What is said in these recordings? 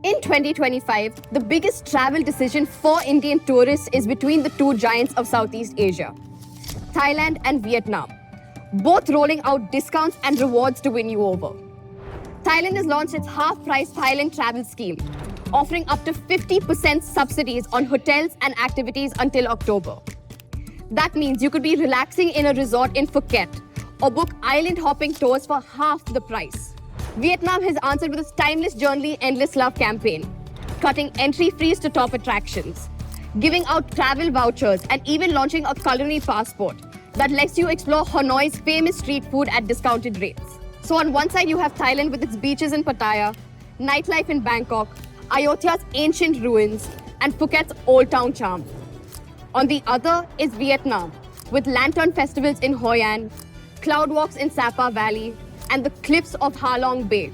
In 2025, the biggest travel decision for Indian tourists is between the two giants of Southeast Asia, Thailand and Vietnam, both rolling out discounts and rewards to win you over. Thailand has launched its half-price Thailand travel scheme, offering up to 50% subsidies on hotels and activities until October. That means you could be relaxing in a resort in Phuket or book island hopping tours for half the price. Vietnam has answered with its timeless Journey Endless Love campaign, cutting entry fees to top attractions, giving out travel vouchers, and even launching a culinary passport that lets you explore Hanoi's famous street food at discounted rates. So on one side you have Thailand with its beaches in Pattaya, nightlife in Bangkok, Ayodhya's ancient ruins, and Phuket's old town charm. On the other is Vietnam, with lantern festivals in Hoi An, cloud walks in Sapa Valley, and the cliffs of Ha Long Bay.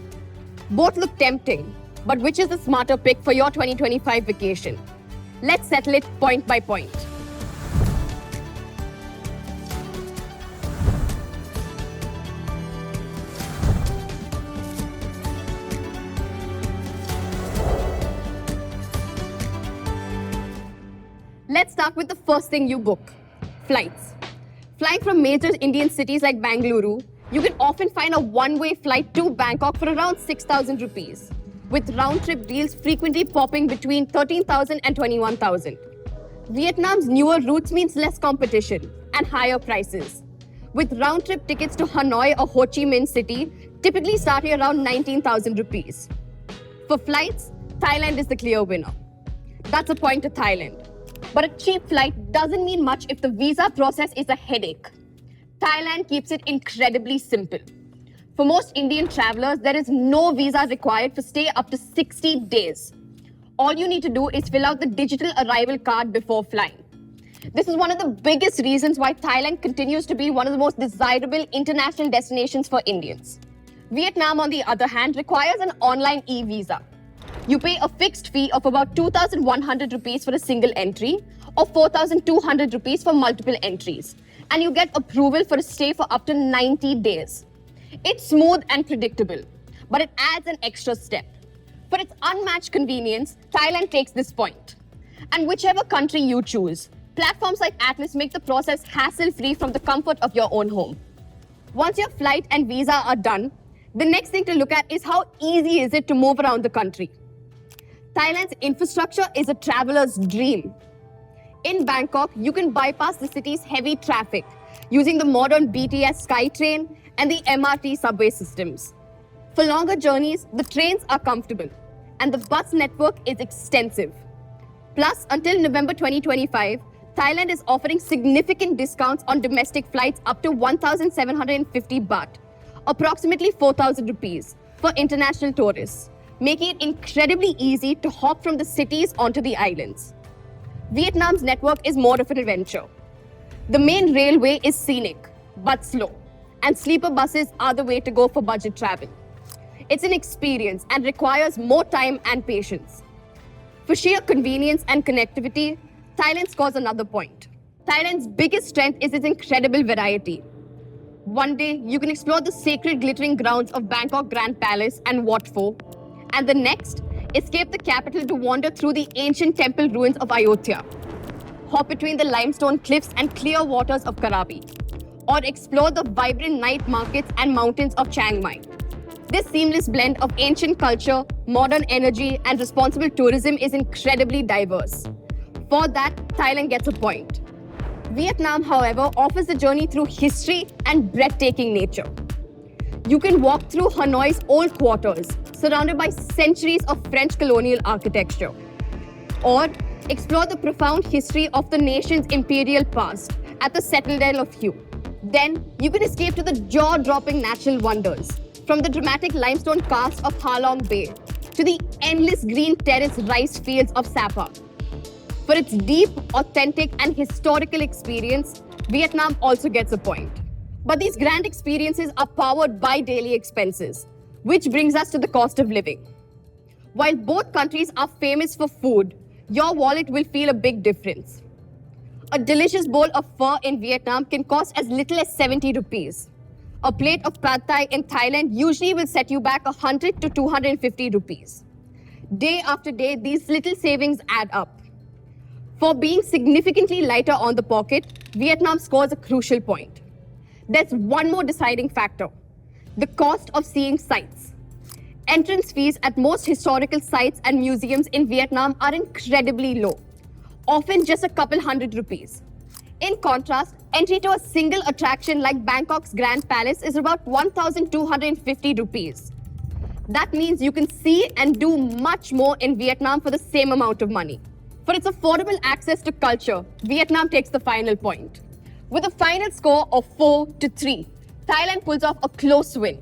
Both look tempting, but which is the smarter pick for your 2025 vacation? Let's settle it point by point. Let's start with the first thing you book, flights. Flying from major Indian cities like Bengaluru, you can often find a one-way flight to Bangkok for around 6,000 rupees, with round-trip deals frequently popping between 13,000 and 21,000. Vietnam's newer routes means less competition and higher prices, with round-trip tickets to Hanoi or Ho Chi Minh City typically starting around 19,000 rupees. For flights, Thailand is the clear winner. That's a point to Thailand. But a cheap flight doesn't mean much if the visa process is a headache. Thailand keeps it incredibly simple. For most Indian travelers, there is no visa required for stay up to 60 days. All you need to do is fill out the digital arrival card before flying. This is one of the biggest reasons why Thailand continues to be one of the most desirable international destinations for Indians. Vietnam, on the other hand, requires an online e-visa. You pay a fixed fee of about 2,100 rupees for a single entry or 4,200 rupees for multiple entries, and you get approval for a stay for up to 90 days. It's smooth and predictable, but it adds an extra step. For its unmatched convenience, Thailand takes this point. And whichever country you choose, platforms like Atlas make the process hassle-free from the comfort of your own home. Once your flight and visa are done, the next thing to look at is how easy is it to move around the country. Thailand's infrastructure is a traveler's dream. In Bangkok, you can bypass the city's heavy traffic using the modern BTS SkyTrain and the MRT subway systems. For longer journeys, the trains are comfortable and the bus network is extensive. Plus, until November 2025, Thailand is offering significant discounts on domestic flights up to 1,750 baht, approximately 4,000 rupees, for international tourists, making it incredibly easy to hop from the cities onto the islands. Vietnam's network is more of an adventure. The main railway is scenic, but slow, and sleeper buses are the way to go for budget travel. It's an experience and requires more time and patience. For sheer convenience and connectivity, Thailand scores another point. Thailand's biggest strength is its incredible variety. One day, you can explore the sacred glittering grounds of Bangkok Grand Palace and Wat Pho, and the next, escape the capital to wander through the ancient temple ruins of Ayodhya, hop between the limestone cliffs and clear waters of Krabi, or explore the vibrant night markets and mountains of Chiang Mai. This seamless blend of ancient culture, modern energy, and responsible tourism is incredibly diverse. For that, Thailand gets a point. Vietnam, however, offers a journey through history and breathtaking nature. You can walk through Hanoi's old quarters, surrounded by centuries of French colonial architecture, or explore the profound history of the nation's imperial past at the Citadel of Hue. Then, you can escape to the jaw-dropping natural wonders, from the dramatic limestone casts of Ha Long Bay to the endless green terrace rice fields of Sapa. For its deep, authentic, and historical experience, Vietnam also gets a point. But these grand experiences are powered by daily expenses, which brings us to the cost of living. While both countries are famous for food, your wallet will feel a big difference. A delicious bowl of pho in Vietnam can cost as little as 70 rupees. A plate of pad thai in Thailand usually will set you back 100 to 250 rupees. Day after day, these little savings add up. For being significantly lighter on the pocket, Vietnam scores a crucial point. There's one more deciding factor: the cost of seeing sights. Entrance fees at most historical sites and museums in Vietnam are incredibly low, often just a couple hundred rupees. In contrast, entry to a single attraction like Bangkok's Grand Palace is about 1,250 rupees. That means you can see and do much more in Vietnam for the same amount of money. For its affordable access to culture, Vietnam takes the final point. With a final score of 4-3, Thailand pulls off a close win.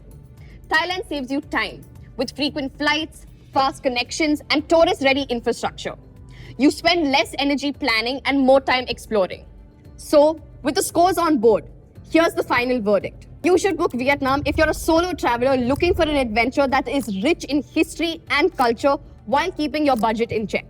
Thailand saves you time with frequent flights, fast connections, and tourist-ready infrastructure. You spend less energy planning and more time exploring. So, with the scores on board, here's the final verdict. You should book Vietnam if you're a solo traveler looking for an adventure that is rich in history and culture while keeping your budget in check.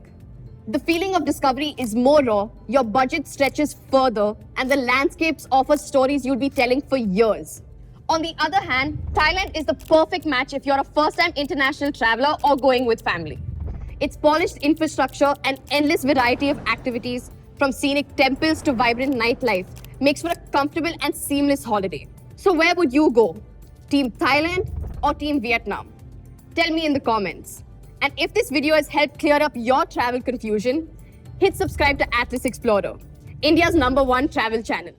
The feeling of discovery is more raw, your budget stretches further, and the landscapes offer stories you'll be telling for years. On the other hand, Thailand is the perfect match if you're a first-time international traveler or going with family. Its polished infrastructure and endless variety of activities, from scenic temples to vibrant nightlife, makes for a comfortable and seamless holiday. So where would you go? Team Thailand or Team Vietnam? Tell me in the comments. And if this video has helped clear up your travel confusion, hit subscribe to Atlas Explorer, India's #1 travel channel.